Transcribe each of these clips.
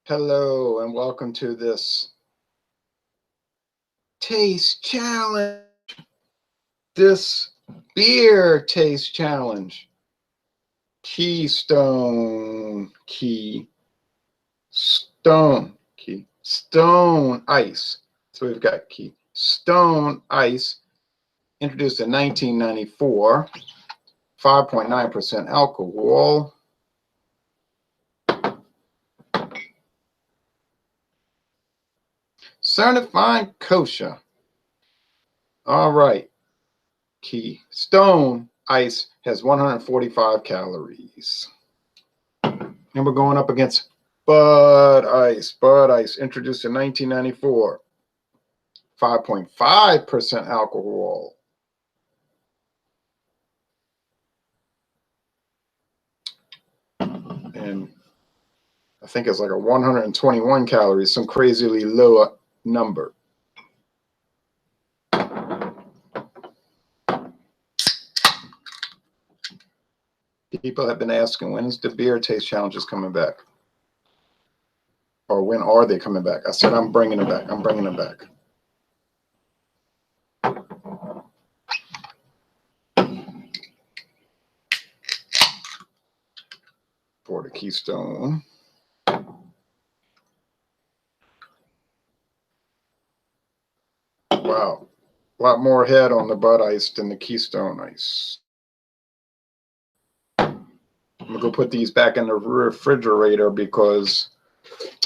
Hello and welcome to this taste challenge. This beer taste challenge. Keystone Ice. So we've got Keystone Ice, introduced in 1994, 5.9% alcohol. Certified kosher. All right. Keystone Ice has 145 calories. And we're going up against Bud Ice. Bud Ice, introduced in 1994, 5.5% alcohol. And I think it's like a 121 calories, some crazily lower number. People have been asking, when's the beer taste challenges coming back? Or when are they coming back? I said, I'm bringing them back. I'm bringing them back. For the Keystone. Wow. A lot more head on the Bud Ice than the Keystone Ice. I'm going to go put these back in the refrigerator because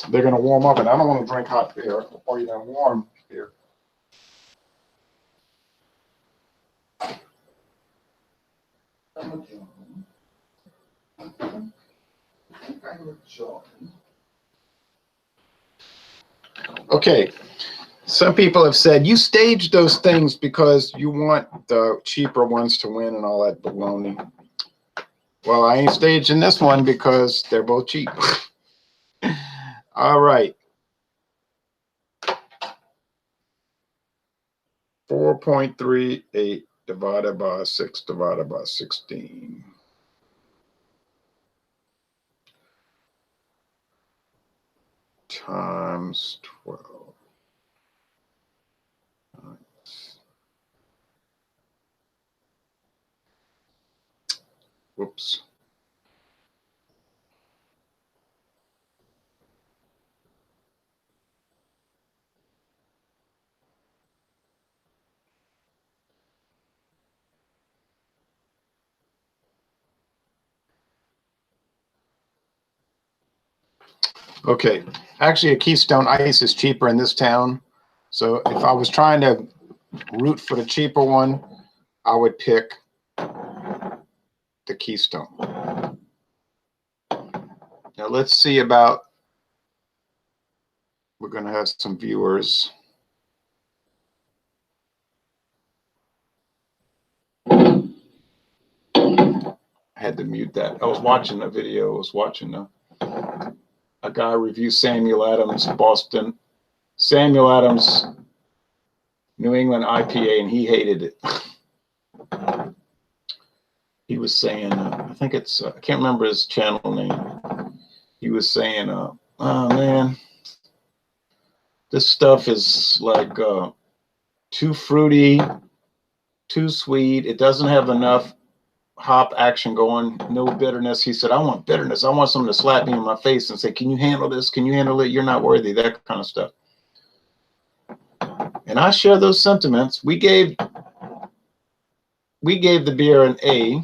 they're going to warm up, and I don't want to drink hot beer or even warm beer. Okay. Some people have said you stage those things because you want the cheaper ones to win and all that baloney. Well, I ain't staging this one because they're both cheap. All right. 4.38 divided by 6 divided by 16. Times 12. Whoops. Okay. Actually, a Keystone Ice is cheaper in this town. So if I was trying to root for the cheaper one, I would pick the Keystone. Now let's see about, we're going to have some viewers. I had to mute that. I was watching a video. I was watching a guy review Samuel Adams Samuel Adams New England IPA, and he hated it. He was saying, I think it's, I can't remember his channel name. He was saying, oh man, this stuff is like too fruity, too sweet. It doesn't have enough hop action going, no bitterness. He said, I want bitterness. I want someone to slap me in my face and say, can you handle this? Can you handle it? You're not worthy, that kind of stuff. And I share those sentiments. We gave the beer an A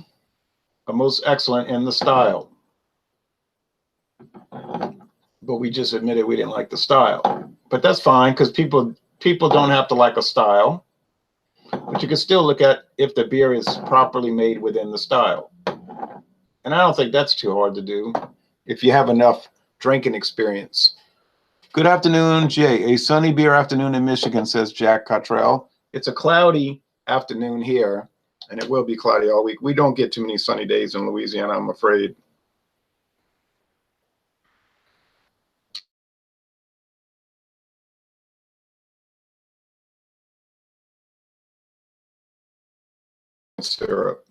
most excellent in the style. But we just admitted we didn't like the style. But that's fine, because people don't have to like a style. But you can still look at if the beer is properly made within the style. And I don't think that's too hard to do if you have enough drinking experience. Good afternoon, Jay. A sunny beer afternoon in Michigan, says Jack Cottrell. It's a cloudy afternoon here, and it will be cloudy all week. We don't get too many sunny days in Louisiana, I'm afraid. Syrup.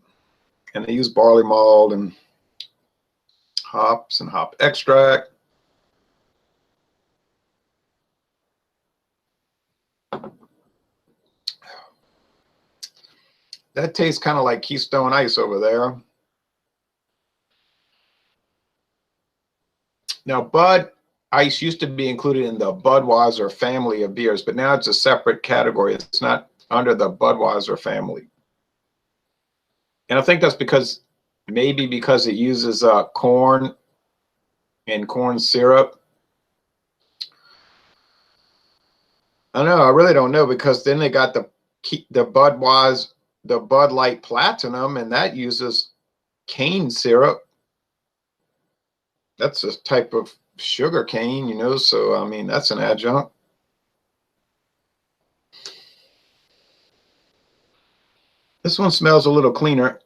And they use barley malt and hops and hop extract. That tastes kind of like Keystone Ice over there. Now, Bud Ice used to be included in the Budweiser family of beers, but now it's a separate category. It's not under the Budweiser family. And I think that's because maybe because it uses corn and corn syrup. I don't know. I really don't know, because then they got the Budweiser, the Bud Light Platinum, and that uses cane syrup. That's a type of sugar cane, you know, so I mean, that's an adjunct. This one smells a little cleaner.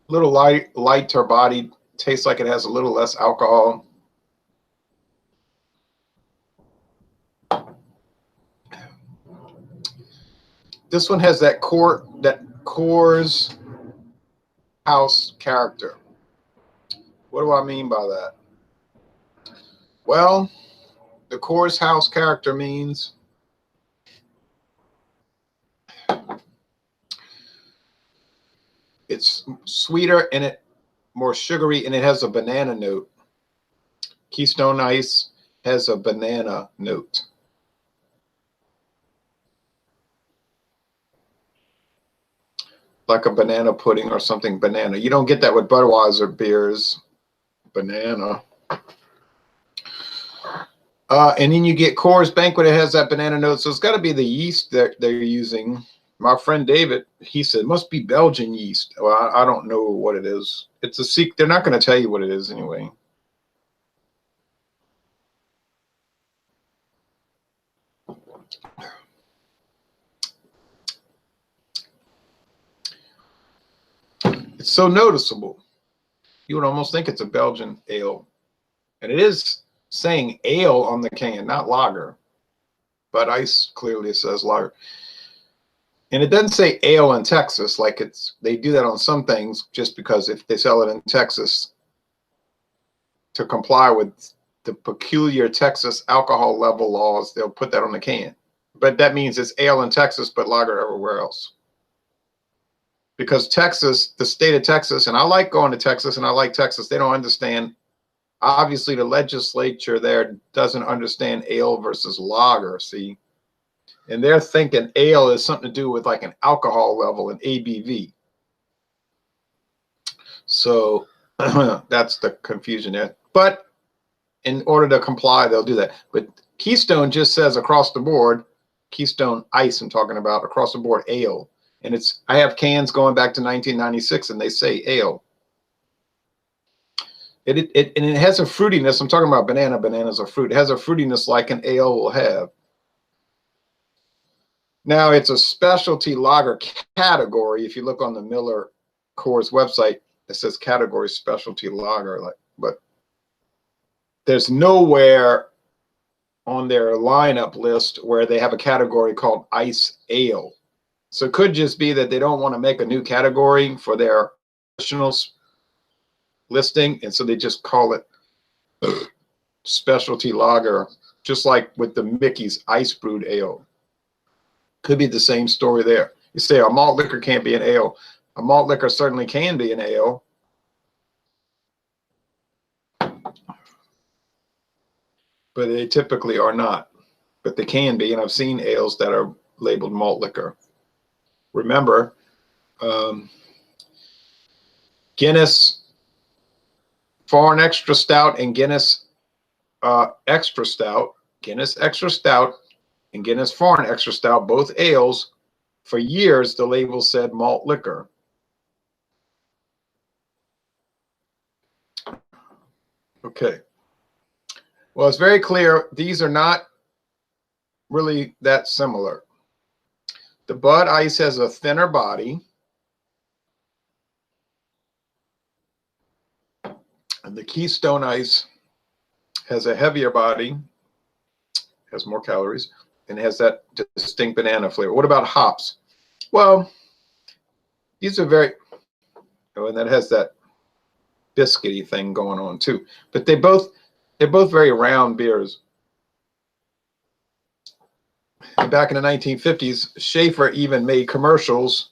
A little lighter body, tastes like it has a little less alcohol. This one has that Coors house character. What do I mean by that? Well, the Coors house character means it's sweeter and it more sugary, and it has a banana note. Keystone Ice has a banana note. Like a banana pudding or something banana. You don't get that with Budweiser beers. Banana. And then you get Coors Banquet. It has that banana note. So it's got to be the yeast that they're using. My friend David, he said, it must be Belgian yeast. Well, I don't know what it is. It's a secret. They're not going to tell you what it is anyway. It's so noticeable. You would almost think it's a Belgian ale. And it is saying ale on the can, not lager. But Ice clearly says lager. And it doesn't say ale in Texas, like they do that on some things, just because if they sell it in Texas, to comply with the peculiar Texas alcohol level laws, they'll put that on the can. But that means it's ale in Texas, but lager everywhere else. Because Texas, the state of Texas, and I like going to Texas, and I like Texas, they don't understand. Obviously, the legislature there doesn't understand ale versus lager, see? And they're thinking ale is something to do with like an alcohol level, an ABV. So that's the confusion there. But in order to comply, they'll do that. But Keystone just says across the board, Keystone Ice, I'm talking about, across the board ale. And I have cans going back to 1996, and they say ale. And it has a fruitiness. I'm talking about banana. Banana's a fruit. It has a fruitiness like an ale will have. Now, it's a specialty lager category. If you look on the MillerCoors website, it says category specialty lager. But there's nowhere on their lineup list where they have a category called Ice Ale. So it could just be that they don't want to make a new category for their original listing, and so they just call it specialty lager, just like with the Mickey's Ice Brewed Ale. Could be the same story there. You say a malt liquor can't be an ale. A malt liquor certainly can be an ale. But they typically are not. But they can be, and I've seen ales that are labeled malt liquor. Remember, Guinness Foreign Extra Stout and Guinness Extra Stout, Guinness Extra Stout and Guinness Foreign Extra Stout, both ales, for years the label said malt liquor. Okay. Well, it's very clear these are not really that similar. The Bud Ice has a thinner body. And the Keystone Ice has a heavier body, has more calories, and has that distinct banana flavor. What about hops? Well, these are very, oh, and that has that biscuity thing going on too. But they're both very round beers. And back in the 1950s, Schaefer even made commercials,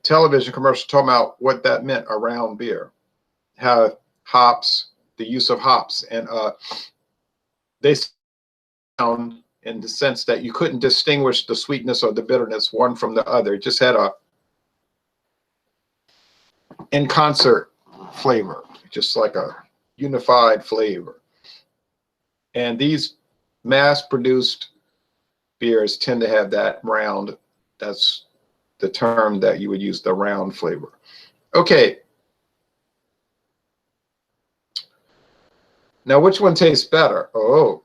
television commercials, talking about what that meant, a round beer. How hops, the use of hops, and they sound in the sense that you couldn't distinguish the sweetness or the bitterness one from the other. It just had a in concert flavor, just like a unified flavor. And these mass-produced beers tend to have that round. That's the term that you would use, the round flavor. Okay. Now, which one tastes better? Oh,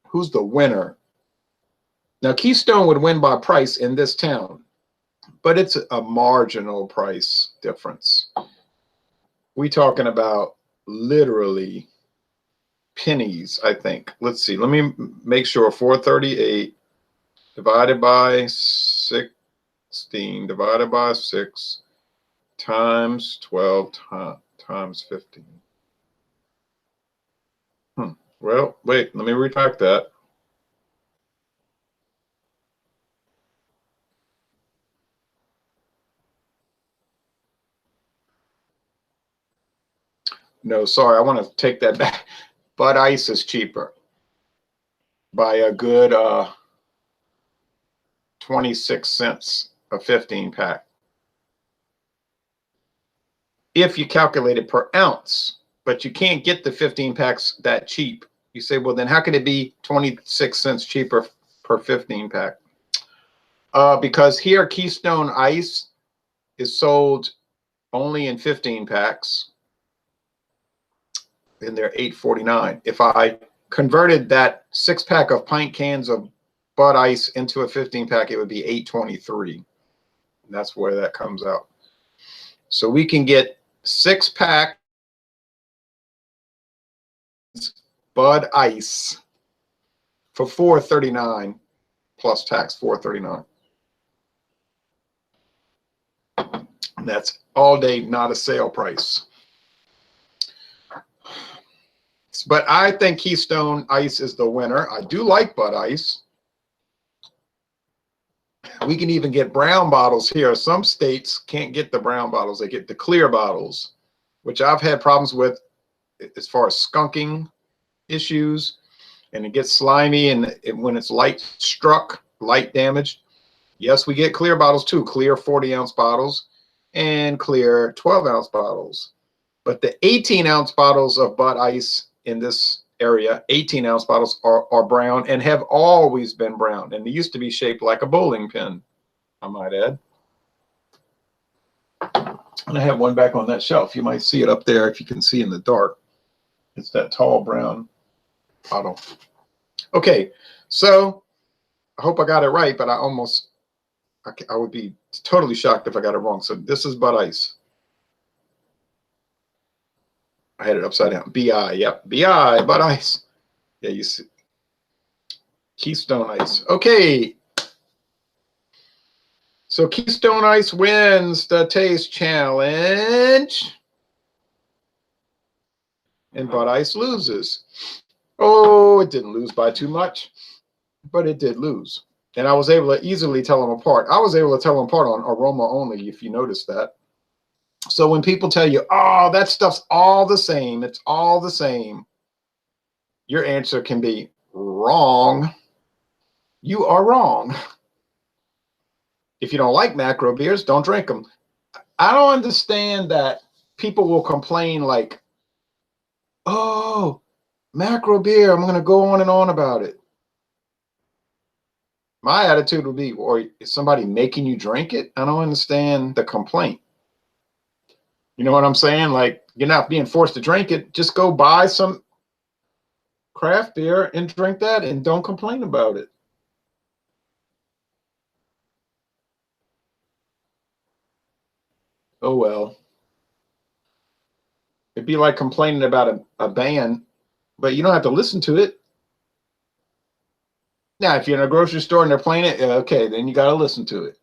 who's the winner? Now, Keystone would win by price in this town, but it's a marginal price difference. We're talking about literally pennies, I think. Let's see. Let me make sure. 438 divided by 16 divided by 6 times 12 times 15. Well, wait, let me retract that. No, sorry, I want to take that back. Bud Ice is cheaper by a good 26 cents a 15 pack. If you calculate it per ounce, but you can't get the 15 packs that cheap. You say, well, then how can it be 26 cents cheaper per 15 pack? Because here Keystone Ice is sold only in 15 packs, and they're $8.49. If I converted that 6-pack of pint cans of Bud Ice into a 15-pack, it would be $8.23. That's where that comes out. So we can get 6-pack Bud Ice for $4.39 plus tax, $4.39. That's all day, not a sale price. But I think Keystone Ice is the winner. I do like Bud Ice. We can even get brown bottles here. Some states can't get the brown bottles. They get the clear bottles, which I've had problems with as far as skunking issues. And it gets slimy, and when it's light struck, light damaged. Yes, we get clear bottles too, clear 40-ounce bottles and clear 12-ounce bottles. But the 18-ounce bottles of Bud Ice in this area, 18-ounce bottles are brown and have always been brown. And they used to be shaped like a bowling pin, I might add. And I have one back on that shelf. You might see it up there if you can see in the dark. It's that tall brown bottle. Okay, so I hope I got it right, but I would be totally shocked if I got it wrong. So this is Bud Ice. I had it upside down. BI, yep. BI, Bud Ice. Yeah, you see. Keystone Ice. Okay. So Keystone Ice wins the taste challenge. And Bud Ice loses. Oh, it didn't lose by too much, but it did lose. And I was able to easily tell them apart. I was able to tell them apart on aroma only, if you notice that. So when people tell you, oh, that stuff's all the same, it's all the same, your answer can be wrong. You are wrong. If you don't like macro beers, don't drink them. I don't understand that people will complain like, oh, macro beer, I'm going to go on and on about it. My attitude would be, or is somebody making you drink it? I don't understand the complaint. You know what I'm saying? Like, you're not being forced to drink it. Just go buy some craft beer and drink that and don't complain about it. Oh, well. It'd be like complaining about a band, but you don't have to listen to it. Now, if you're in a grocery store and they're playing it, okay, then you got to listen to it.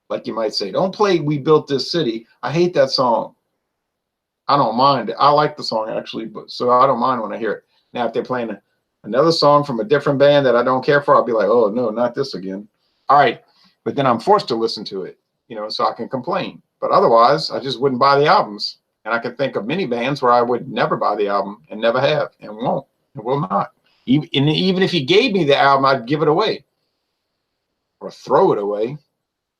Like you might say, don't play We Built This City. I hate that song. I don't mind it. I like the song, actually, but so I don't mind when I hear it. Now, if they're playing another song from a different band that I don't care for, I'll be like, oh, no, not this again. All right. But then I'm forced to listen to it, you know, so I can complain. But otherwise, I just wouldn't buy the albums. And I can think of many bands where I would never buy the album and never have and won't and will not. Even if you gave me the album, I'd give it away or throw it away.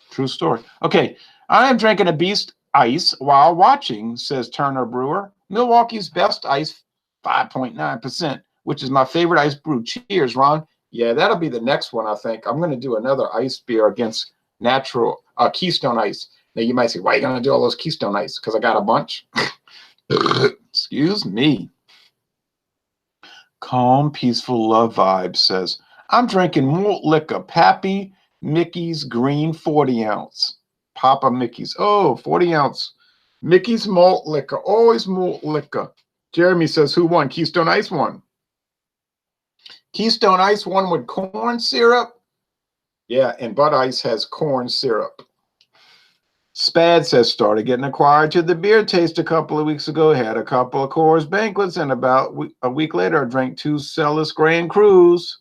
True story. Okay. I am drinking a Beast Ice while watching, says Turner Brewer. Milwaukee's best ice, 5.9%, which is my favorite ice brew. Cheers, Ron. Yeah, that'll be the next one, I think. I'm going to do another ice beer against natural Keystone Ice. Now, you might say, why are you going to do all those Keystone Ice? Because I got a bunch. Excuse me. Calm, peaceful love vibe says, I'm drinking malt liquor, Pappy Mickey's Green 40 ounce. Papa Mickey's. Oh, 40 ounce. Mickey's malt liquor. Always malt liquor. Jeremy says, who won? Keystone Ice won. Keystone Ice won with corn syrup. Yeah, and Bud Ice has corn syrup. Spad says, started getting acquired to the beer taste a couple of weeks ago. Had a couple of Coors banquets, and about a week later, I drank 2 Cellus Grand Crus.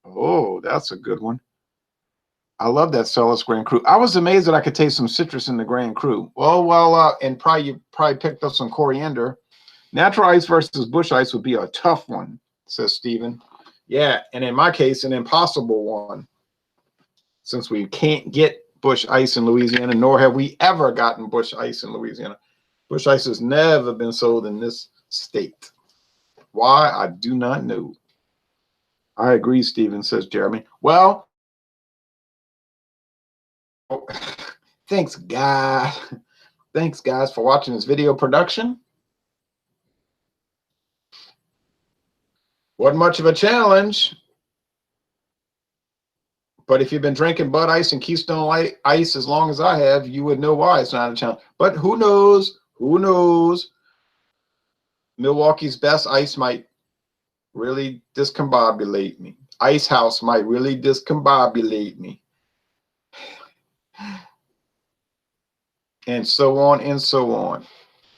Oh, that's a good one. I love that Cellus Grand Cru. I was amazed that I could taste some citrus in the Grand Cru. Well, and you probably picked up some coriander. Natural ice versus bush ice would be a tough one, says Stephen. Yeah, and in my case, an impossible one, since we can't get bush ice in Louisiana, nor have we ever gotten bush ice in Louisiana. Bush ice has never been sold in this state. Why? I do not know. I agree, Stephen, says Jeremy. Well, thanks, guys. Thanks, guys, for watching this video production. Wasn't much of a challenge. But if you've been drinking Bud Ice and Keystone Ice as long as I have, you would know why it's not a challenge. But who knows? Who knows? Milwaukee's best ice might really discombobulate me. Ice House might really discombobulate me. And so on and so on.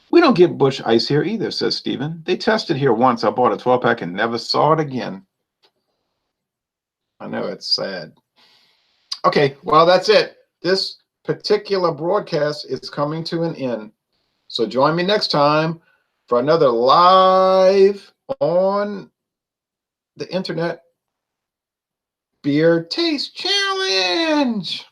We don't get bush ice here either, says Stephen. They tested here once. I bought a 12-pack and never saw it again. I know, it's sad. Okay, well, that's it. This particular broadcast is coming to an end. So join me next time for another live on the internet beer taste challenge.